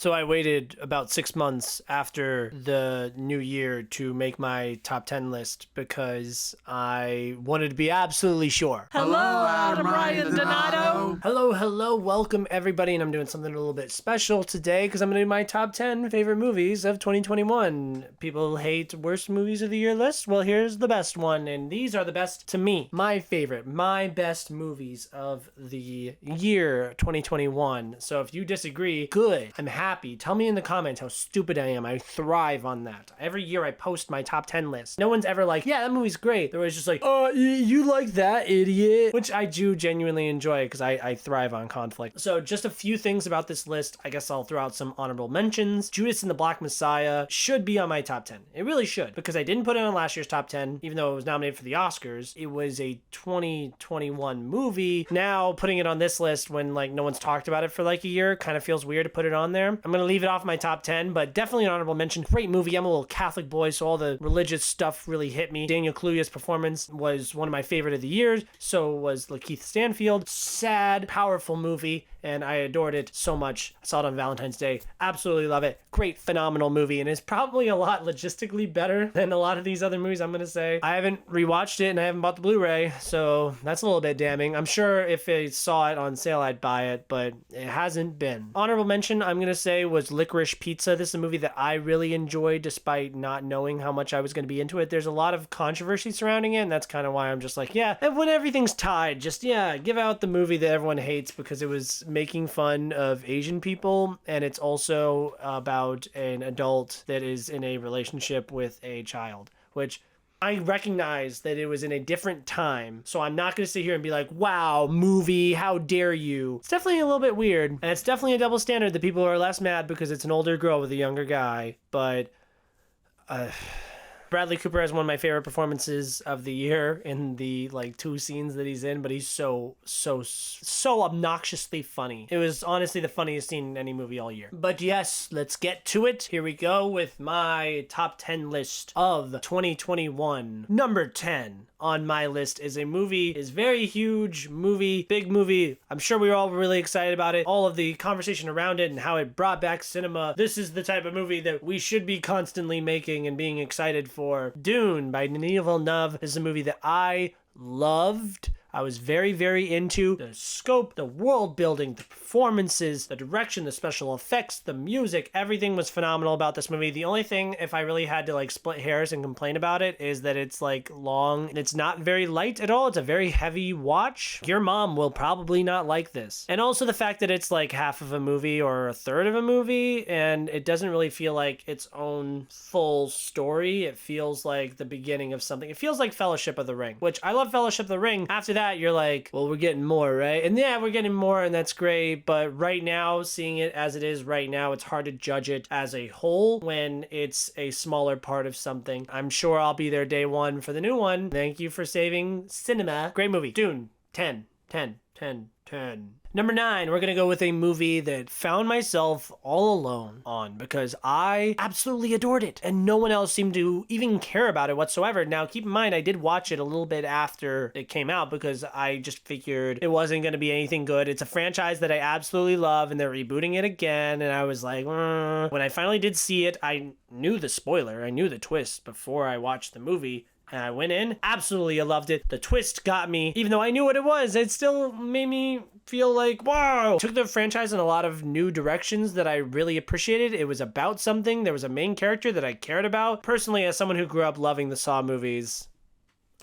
So I waited about 6 months after the new year to make my top 10 list because I wanted to be absolutely sure. Hello, Adam Ryan Donato. Hello, welcome everybody, and I'm doing something a little bit special today because I'm going to do my top 10 favorite movies of 2021. People hate worst movies of the year list. Well, here's the best one, and these are the best to me. My favorite, my best movies of the year 2021. So if you disagree, good. I'm happy. Tell me in the comments how stupid I am. I thrive on that. Every year I post my top 10 list. No one's ever like, yeah, that movie's great. They're always just like, oh, you like that, idiot? Which I do genuinely enjoy because I thrive on conflict. So just a few things about this list. I guess I'll throw out some honorable mentions. Judas and the Black Messiah should be on my top 10. It really should, because I didn't put it on last year's top 10, even though it was nominated for the Oscars. It was a 2021 movie. Now putting it on this list when like no one's talked about it for like a year kind of feels weird to put it on there. I'm gonna leave it off my top 10, but definitely an honorable mention. Great movie. I'm a little Catholic boy, so all the religious stuff really hit me. Daniel Kaluuya's performance was one of my favorite of the year. So was Lakeith Stanfield. Sad, powerful movie, and I adored it so much. I saw it on Valentine's Day. Absolutely love it. Great, phenomenal movie, and it's probably a lot logistically better than a lot of these other movies, I'm gonna say. I haven't rewatched it, and I haven't bought the Blu-ray, so that's a little bit damning. I'm sure if I saw it on sale, I'd buy it, but it hasn't been. Honorable mention, I'm gonna say, was Licorice Pizza. This is a movie that I really enjoyed despite not knowing how much I was gonna be into it. There's a lot of controversy surrounding it, and that's kind of why I'm just like, yeah, and when everything's tied, just, yeah, give out the movie that everyone hates because it was making fun of Asian people, and it's also about an adult that is in a relationship with a child, which I recognize that it was in a different time, so I'm not going to sit here and be like, wow, movie, how dare you. It's definitely a little bit weird, and it's definitely a double standard that people are less mad because it's an older girl with a younger guy, but Bradley Cooper has one of my favorite performances of the year in the like 2 scenes that he's in, but he's so obnoxiously funny. It was honestly the funniest scene in any movie all year. But yes, let's get to it. Here we go with my top 10 list of 2021. Number 10 on my list is a movie, is very huge movie, big movie. I'm sure we were all really excited about it. All of the conversation around it and how it brought back cinema. This is the type of movie that we should be constantly making and being excited for. Dune by Denis Villeneuve is a movie that I loved. I was very, very into the scope, the world building, the performances, the direction, the special effects, the music. Everything was phenomenal about this movie. The only thing, if I really had to like split hairs and complain about it, is that it's like long. It's not very light at all. It's a very heavy watch. Your mom will probably not like this. And also the fact that it's like half of a movie or a third of a movie, and it doesn't really feel like its own full story. It feels like the beginning of something. It feels like Fellowship of the Ring, which I love Fellowship of the Ring. After that, you're like, well, we're getting more, right? And yeah, we're getting more, and that's great, but right now, seeing it as it is right now, it's hard to judge it as a whole when it's a smaller part of something. I'm sure I'll be there day one for the new one. Thank you for saving cinema. Great movie. Dune. 10. Number 9, we're gonna go with a movie that found myself all alone on because I absolutely adored it and no one else seemed to even care about it whatsoever. Now, keep in mind, I did watch it a little bit after it came out because I just figured it wasn't gonna be anything good. It's a franchise that I absolutely love and they're rebooting it again, and I was like, When I finally did see it, I knew the spoiler, I knew the twist before I watched the movie. And I went in, absolutely loved it. The twist got me. Even though I knew what it was, it still made me feel like, wow. Took the franchise in a lot of new directions that I really appreciated. It was about something. There was a main character that I cared about. Personally, as someone who grew up loving the Saw movies,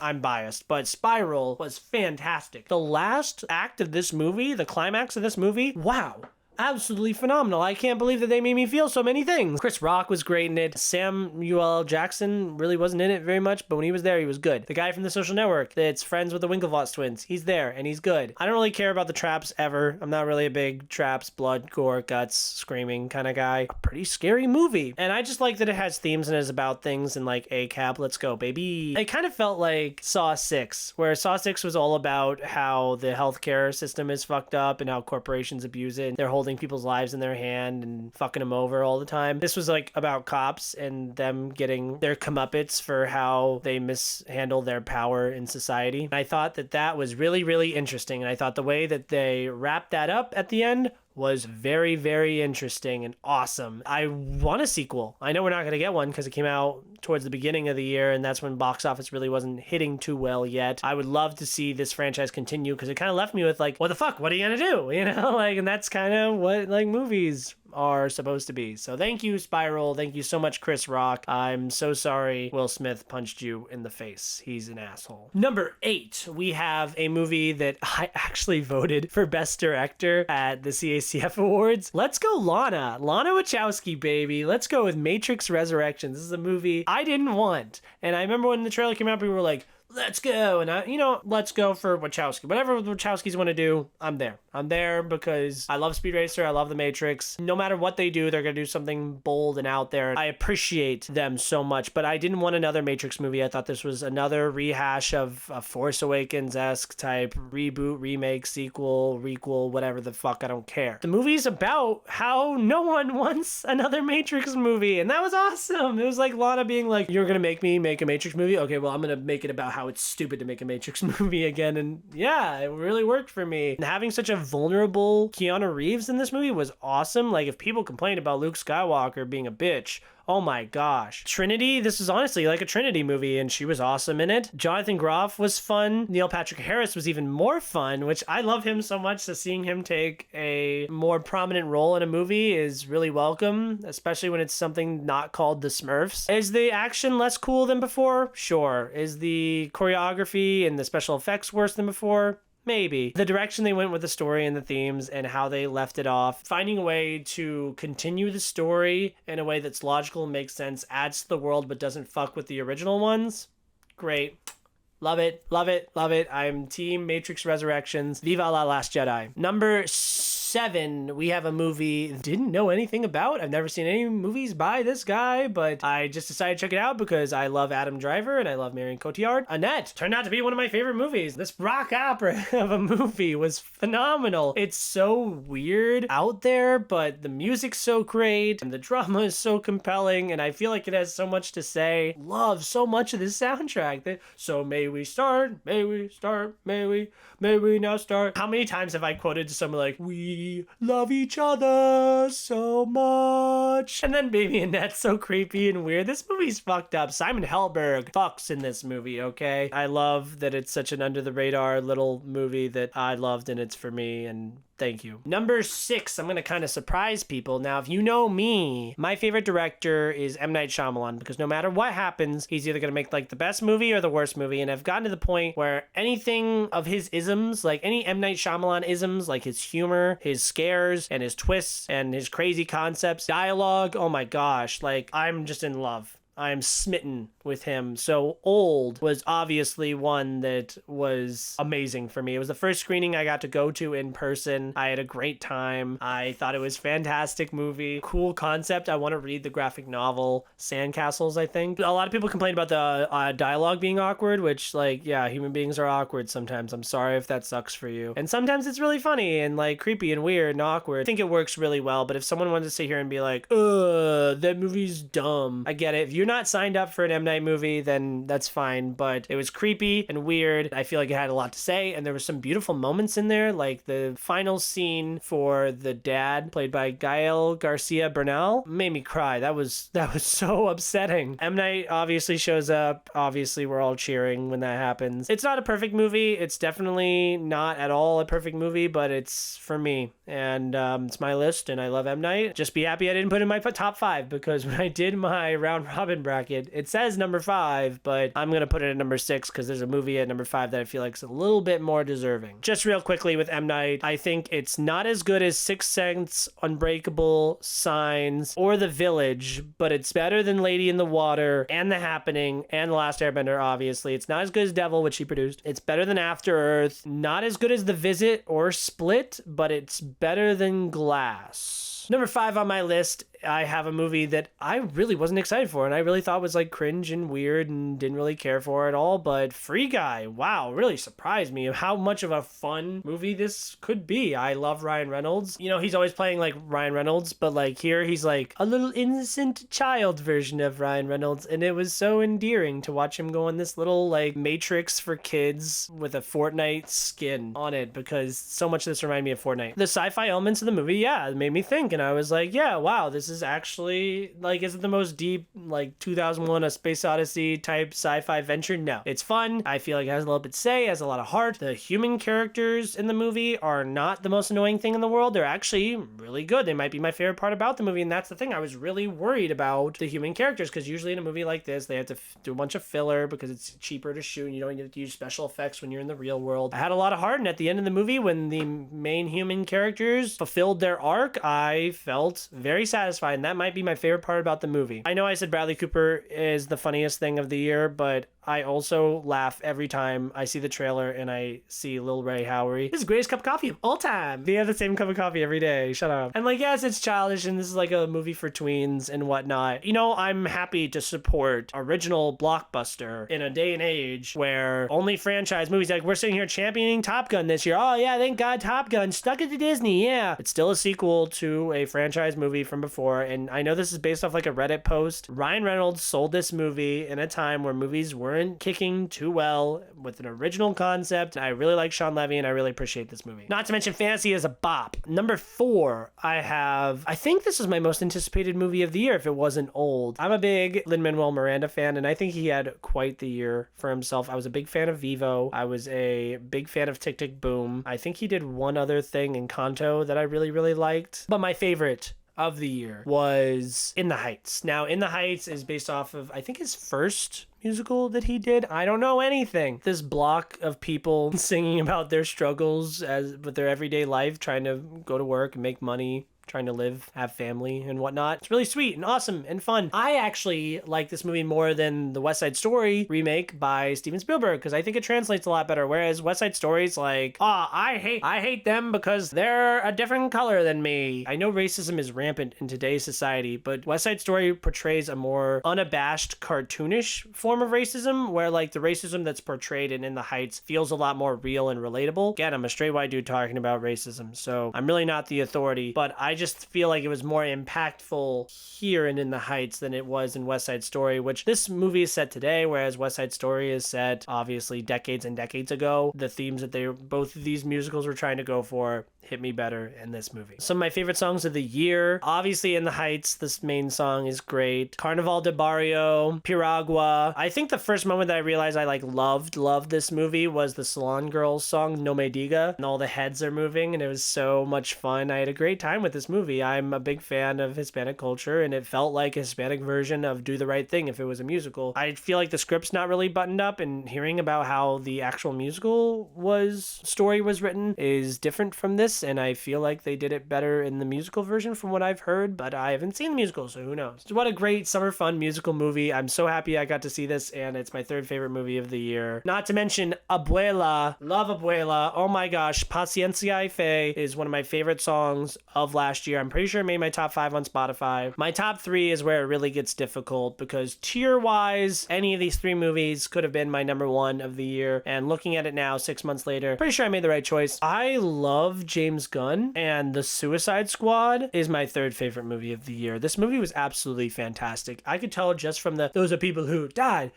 I'm biased, but Spiral was fantastic. The last act of this movie, the climax of this movie, wow. Absolutely phenomenal. I can't believe that they made me feel so many things. Chris Rock was great in it. Samuel L. Jackson really wasn't in it very much, but when he was there, he was good. The guy from The Social Network that's friends with the Winklevoss twins, he's there and he's good. I don't really care about the traps ever. I'm not really a big traps, blood, gore, guts, screaming kind of guy. A pretty scary movie. And I just like that it has themes and is about things and like ACAB, let's go, baby. It kind of felt like Saw 6, where Saw 6 was all about how the healthcare system is fucked up and how corporations abuse it. They're holding people's lives in their hand and fucking them over all the time. This was like about cops and them getting their comeuppance for how they mishandle their power in society. I thought that that was really, really interesting. And I thought the way that they wrapped that up at the end was very, very interesting and awesome. I want a sequel. I know we're not going to get one because it came out towards the beginning of the year, and that's when box office really wasn't hitting too well yet. I would love to see this franchise continue because it kind of left me with like, what the fuck? What are you going to do? You know, like, and that's kind of what like movies are supposed to be. So thank you, Spiral. Thank you so much, Chris Rock. I'm so sorry Will Smith punched you in the face. He's an asshole. Number 8, we have a movie that I actually voted for Best Director at the CACF Awards. Let's go Lana Wachowski, baby. Let's go with Matrix Resurrections. This is a movie I didn't want. And I remember when the trailer came out, people were like, let's go. And let's go for Wachowski. Whatever the Wachowskis want to do, I'm there. I'm there because I love Speed Racer. I love The Matrix. No matter what they do, they're going to do something bold and out there. I appreciate them so much, but I didn't want another Matrix movie. I thought this was another rehash of a Force Awakens-esque type reboot, remake, sequel, requel, whatever the fuck. I don't care. The movie's about how no one wants another Matrix movie, and that was awesome. It was like Lana being like, you're going to make me make a Matrix movie? Okay, well, I'm going to make it about how it's stupid to make a Matrix movie again. And yeah, it really worked for me. And having such a vulnerable Keanu Reeves in this movie was awesome. Like, if people complain about Luke Skywalker being a bitch, oh my gosh. Trinity, this is honestly like a Trinity movie, and she was awesome in it. Jonathan Groff was fun. Neil Patrick Harris was even more fun, which I love him so much, so seeing him take a more prominent role in a movie is really welcome, especially when it's something not called The Smurfs. Is the action less cool than before? Sure. Is the choreography and the special effects worse than before? Maybe. The direction they went with the story and the themes and how they left it off, finding a way to continue the story in a way that's logical and makes sense, adds to the world but doesn't fuck with the original ones, great. Love it, love it, love it. I'm team Matrix Resurrections. Viva la Last Jedi. Number 7, we have a movie didn't know anything about. I've never seen any movies by this guy, but I just decided to check it out because I love Adam Driver and I love Marion Cotillard. Annette turned out to be one of my favorite movies. This rock opera of a movie was phenomenal. It's so weird out there, but the music's so great and the drama is so compelling, and I feel like it has so much to say. Love so much of this soundtrack. So may we start, may we start, may we now start. How many times have I quoted to someone like, we love each other so much? And then Baby Annette's so creepy and weird. This movie's fucked up. Simon Helberg fucks in this movie, okay? I love that it's such an under the radar little movie that I loved, and it's for me, and thank you. Number 6, I'm going to kind of surprise people. Now, if you know me, my favorite director is M. Night Shyamalan, because no matter what happens, he's either going to make like the best movie or the worst movie. And I've gotten to the point where anything of his isms, like any M. Night Shyamalan isms, like his humor, his scares, and his twists, and his crazy concepts, dialogue, oh my gosh, like I'm just in love. I'm smitten with him. So Old was obviously one that was amazing for me. It was the first screening I got to go to in person. I had a great time. I thought it was a fantastic movie. Cool concept. I want to read the graphic novel Sandcastles, I think. A lot of people complain about the dialogue being awkward, which, like, yeah, human beings are awkward sometimes. I'm sorry if that sucks for you. And sometimes it's really funny and, like, creepy and weird and awkward. I think it works really well, but if someone wanted to sit here and be like, that movie's dumb, I get it. If you're not signed up for an M. Night movie, then that's fine, but it was creepy and weird. I feel like it had a lot to say, and there were some beautiful moments in there, like the final scene for the dad, played by Gael Garcia Bernal, made me cry. That was so upsetting. M. Night obviously shows up. Obviously, we're all cheering when that happens. It's not a perfect movie. It's definitely not at all a perfect movie, but it's for me, and it's my list, and I love M. Night. Just be happy I didn't put it in my top 5, because when I did my round robin bracket, it says number 5, but I'm going to put it at number 6 because there's a movie at number 5 that I feel like is a little bit more deserving. Just real quickly with M. Night, I think it's not as good as Sixth Sense, Unbreakable, Signs, or The Village, but it's better than Lady in the Water and The Happening and The Last Airbender, obviously. It's not as good as Devil, which he produced. It's better than After Earth. Not as good as The Visit or Split, but it's better than Glass. Number 5 on my list I have a movie that I really wasn't excited for and I really thought was like cringe and weird and didn't really care for at all, but Free Guy, wow, really surprised me of how much of a fun movie this could be. I love Ryan Reynolds. You know, he's always playing like Ryan Reynolds, but like here he's like a little innocent child version of Ryan Reynolds, and it was so endearing to watch him go on this little like Matrix for kids with a Fortnite skin on it, because so much of this reminded me of Fortnite. The sci-fi elements of the movie, yeah, it made me think, and I was like, yeah, wow, this is actually like, is it the most deep like 2001 A Space Odyssey type sci-fi venture? No, it's fun. I feel like it has a little bit to say, has a lot of heart. The human characters in the movie are not the most annoying thing in the world. They're actually really good. They might be my favorite part about the movie, and that's the thing. I was really worried about the human characters, because usually in a movie like this, they have to do a bunch of filler because it's cheaper to shoot and you don't need to use special effects when you're in the real world. I had a lot of heart, and at the end of the movie, when the main human characters fulfilled their arc, I felt very satisfied, and that might be my favorite part about the movie. I know I said Bradley Cooper is the funniest thing of the year, but I also laugh every time I see the trailer and I see Lil Ray Howery. This is the greatest cup of coffee of all time. We have the same cup of coffee every day. Shut up. And like, yes, it's childish and this is like a movie for tweens and whatnot. You know, I'm happy to support original blockbuster in a day and age where only franchise movies, like we're sitting here championing Top Gun this year. Oh yeah, thank God Top Gun stuck it to Disney. Yeah. It's still a sequel to a franchise movie from before. And I know this is based off like a Reddit post. Ryan Reynolds sold this movie in a time where movies weren't kicking too well with an original concept. I really like Sean Levy and I really appreciate this movie. Not to mention Fantasy is a bop. Number 4, I think this is my most anticipated movie of the year if it wasn't old. I'm a big Lin-Manuel Miranda fan and I think he had quite the year for himself. I was a big fan of Vivo. I was a big fan of Tick Tick Boom. I think he did one other thing in Kanto that I really, really liked. But my favorite of the year was In the Heights. Now, In the Heights is based off of, I think, his first musical that he did. I don't know anything. This block of people singing about their struggles with their everyday life, trying to go to work and make money, trying to live, have family and whatnot. It's really sweet and awesome and fun. I actually like this movie more than the West Side Story remake by Steven Spielberg because I think it translates a lot better. Whereas West Side Story's like, I hate them because they're a different color than me. I know racism is rampant in today's society, but West Side Story portrays a more unabashed, cartoonish form of racism where like the racism that's portrayed in the Heights feels a lot more real and relatable. Again, I'm a straight white dude talking about racism, so I'm really not the authority, but I just feel like it was more impactful here and In the Heights than it was in West Side Story, which this movie is set today, whereas West Side Story is set obviously decades and decades ago. The themes that both of these musicals were trying to go for hit me better in this movie. Some of my favorite songs of the year, obviously In the Heights, this main song is great. Carnaval de Barrio, Piragua. I think the first moment that I realized I like loved this movie was the Salon Girls song No Me Diga, and all the heads are moving and it was so much fun. I had a great time with this movie. I'm a big fan of Hispanic culture and it felt like a Hispanic version of Do the Right Thing if it was a musical. I feel like the script's not really buttoned up, and hearing about how the actual musical story was written is different from this, and I feel like they did it better in the musical version from what I've heard, but I haven't seen the musical, so who knows. So what a great summer fun musical movie. I'm so happy I got to see this, and it's my third favorite movie of the year. Not to mention Abuela. Love Abuela. Oh my gosh. Paciencia y Fe is one of my favorite songs of last year. I'm pretty sure it made my top 5 on Spotify. My top 3 is where it really gets difficult because tier-wise, any of these 3 movies could have been my number 1 of the year, and looking at it now 6 months later, pretty sure I made the right choice. I love James Gunn, and The Suicide Squad is my third favorite movie of the year. This movie was absolutely fantastic. I could tell just from those are people who died,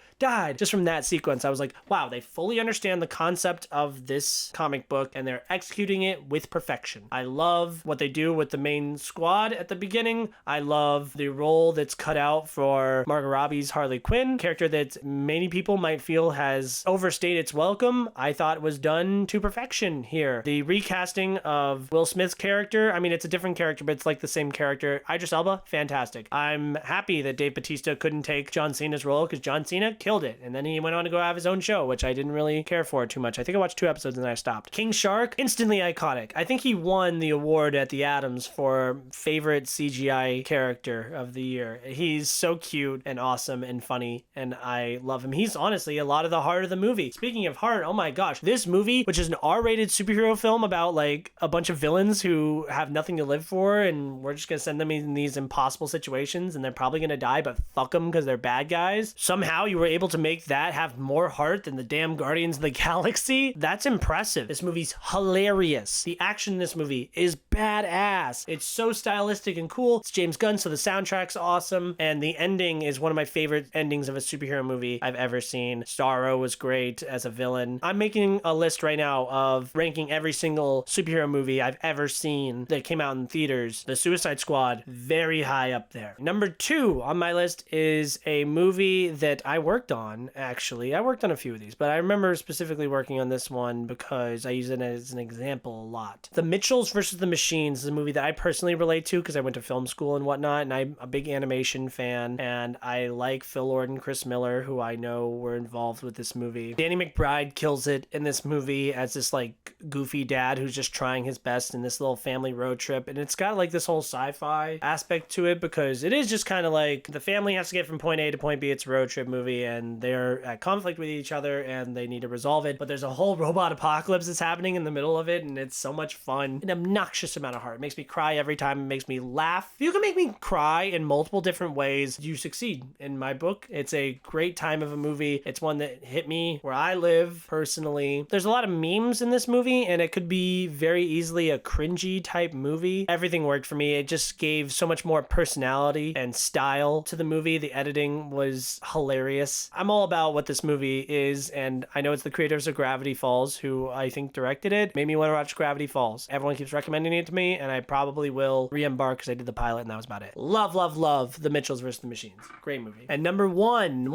just from that sequence. I was like, wow, they fully understand the concept of this comic book and they're executing it with perfection. I love what they do with the main squad at the beginning. I love the role that's cut out for Margot Robbie's Harley Quinn, character that many people might feel has overstayed its welcome. I thought was done to perfection here. The recasting of Will Smith's character, I mean, it's a different character, but it's like the same character. Idris Elba, fantastic. I'm happy that Dave Bautista couldn't take John Cena's role because John Cena killed it. And then he went on to go have his own show, which I didn't really care for too much. I think I watched 2 episodes and then I stopped. King Shark, instantly iconic. I think he won the award at the Adams for favorite CGI character of the year. He's so cute and awesome and funny, and I love him. He's honestly a lot of the heart of the movie. Speaking of heart, oh my gosh, this movie, which is an R-rated superhero film about like a bunch of villains who have nothing to live for, and we're just gonna send them in these impossible situations, and they're probably gonna die, but fuck them because they're bad guys. Somehow you were able to make that have more heart than the damn Guardians of the Galaxy. That's impressive. This movie's hilarious. The action in this movie is badass. It's so stylistic and cool. It's James Gunn, so the soundtrack's awesome, and the ending is one of my favorite endings of a superhero movie I've ever seen. Starro was great as a villain. I'm making a list right now of ranking every single superhero movie I've ever seen that came out in theaters. The Suicide Squad, very high up there. Number 2 on my list is a movie that I worked on, actually. I worked on a few of these, but I remember specifically working on this one because I use it as an example a lot. The Mitchells versus the Machines is a movie that I personally relate to because I went to film school and whatnot, and I'm a big animation fan, and I like Phil Lord and Chris Miller, who I know were involved with this movie. Danny McBride kills it in this movie as this like goofy dad who's just trying his best in this little family road trip, and it's got like this whole sci-fi aspect to it because it is just kind of like the family has to get from point A to point B. It's a road trip movie, and they're at conflict with each other and they need to resolve it, but there's a whole robot apocalypse that's happening in the middle of it, and it's so much fun. An obnoxious amount of heart. It makes me cry every time. It makes me laugh. If you can make me cry in multiple different ways, you succeed in my book. It's a great time of a movie. It's one that hit me where I live personally. There's a lot of memes in this movie, and it could be very easily a cringy type movie. Everything worked for me. It just gave so much more personality and style to the movie. The editing was hilarious. I'm all about what this movie is, and I know it's the creators of Gravity Falls who I think directed it. Made me want to watch Gravity Falls. Everyone keeps recommending it to me, and I probably will re-embark because I did the pilot and that was about it. Love, love, love The Mitchells vs. the Machines. Great movie. And number one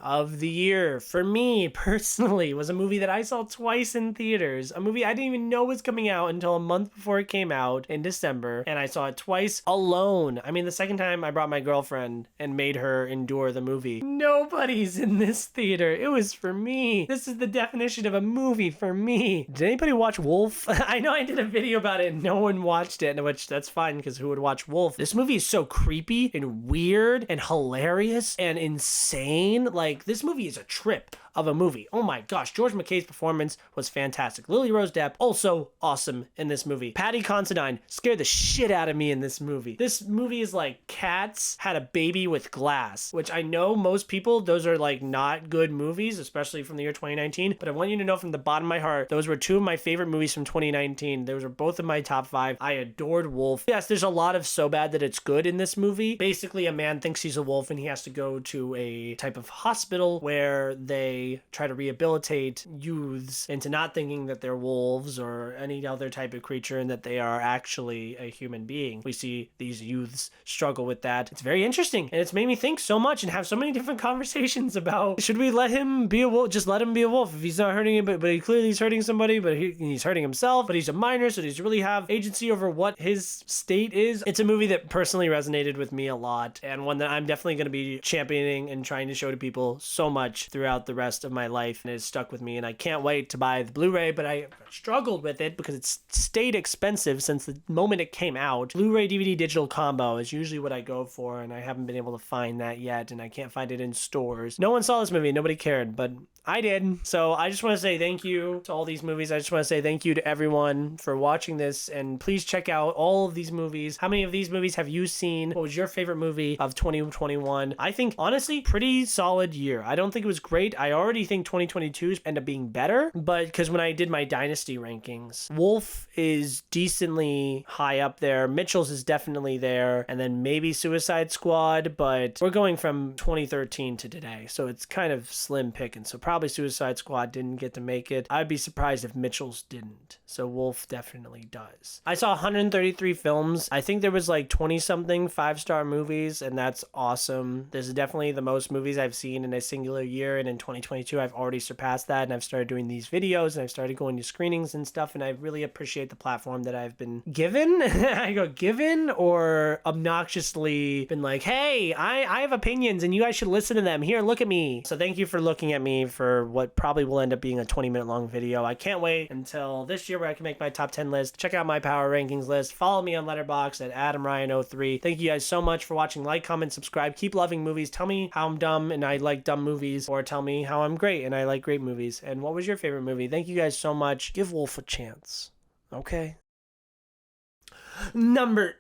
of the year for me personally was a movie that I saw twice in theaters. A movie I didn't even know was coming out until a month before it came out in December, and I saw it twice alone. I mean, the second time I brought my girlfriend and made her endure the movie. Nobody's in this theater. It was for me. This is the definition of a movie for me. Did anybody watch Wolf? I know I did a video about it and no one watched it, which that's fine because who would watch Wolf? This movie is so creepy and weird and hilarious and insane. Like, this movie is a trip of a movie. Oh my gosh, George McKay's performance was fantastic. Lily Rose Depp, also awesome in this movie. Patty Considine scared the shit out of me in this movie. This movie is like Cats had a baby with glass, which I know most people, those are like not good movies, especially from the year 2019, but I want you to know from the bottom of my heart, those were two of my favorite movies from 2019. Those were both in my top 5. I adored Wolf. Yes, there's a lot of so bad that it's good in this movie. Basically, a man thinks he's a wolf and he has to go to a type of hospital where they try to rehabilitate youths into not thinking that they're wolves or any other type of creature and that they are actually a human being. We see these youths struggle with that. It's very interesting, and it's made me think so much and have so many different conversations about, should we let him be a wolf? Just let him be a wolf if he's not hurting him, but he clearly he's hurting somebody, but he's hurting himself, but he's a minor, so does he really have agency over what his state is? It's a movie that personally resonated with me a lot, and one that I'm definitely going to be championing and trying to show to people so much throughout the rest of my life, and it's stuck with me, and I can't wait to buy the Blu-ray, but I struggled with it because it's stayed expensive since the moment it came out. Blu-ray DVD digital combo is usually what I go for, and I haven't been able to find that yet, and I can't find it in stores. No one saw this movie, nobody cared, but I did. So I just want to say thank you to all these movies. I just want to say thank you to everyone for watching this, and please check out all of these movies. How many of these movies have you seen? What was your favorite movie of 2021? I think, honestly, pretty solid year. I don't think it was great. I already think 2022's end up being better, but because when I did my Dynasty rankings, Wolf is decently high up there. Mitchell's is definitely there, and then maybe Suicide Squad, but we're going from 2013 to today, so it's kind of slim picking. So probably Suicide Squad didn't get to make it. I'd be surprised if Mitchell's didn't. So Wolf definitely does. I saw 133 films. I think there was like 20 something 5-star movies, and that's awesome. This is definitely the most movies I've seen in a singular year, and in 2022 I've already surpassed that, and I've started doing these videos, and I've started going to screenings and stuff, and I really appreciate the platform that I've been given. I go given or obnoxiously been like, hey, I have opinions and you guys should listen to them. Here, look at me. So thank you for looking at me for what probably will end up being a 20-minute long video. I can't wait until this year here where I can make my top 10 list. Check out my power rankings list. Follow me on Letterboxd at AdamRyan03. Thank you guys so much for watching. Like, comment, subscribe. Keep loving movies. Tell me how I'm dumb and I like dumb movies, or tell me how I'm great and I like great movies. And what was your favorite movie? Thank you guys so much. Give Wolf a chance. Okay? Number...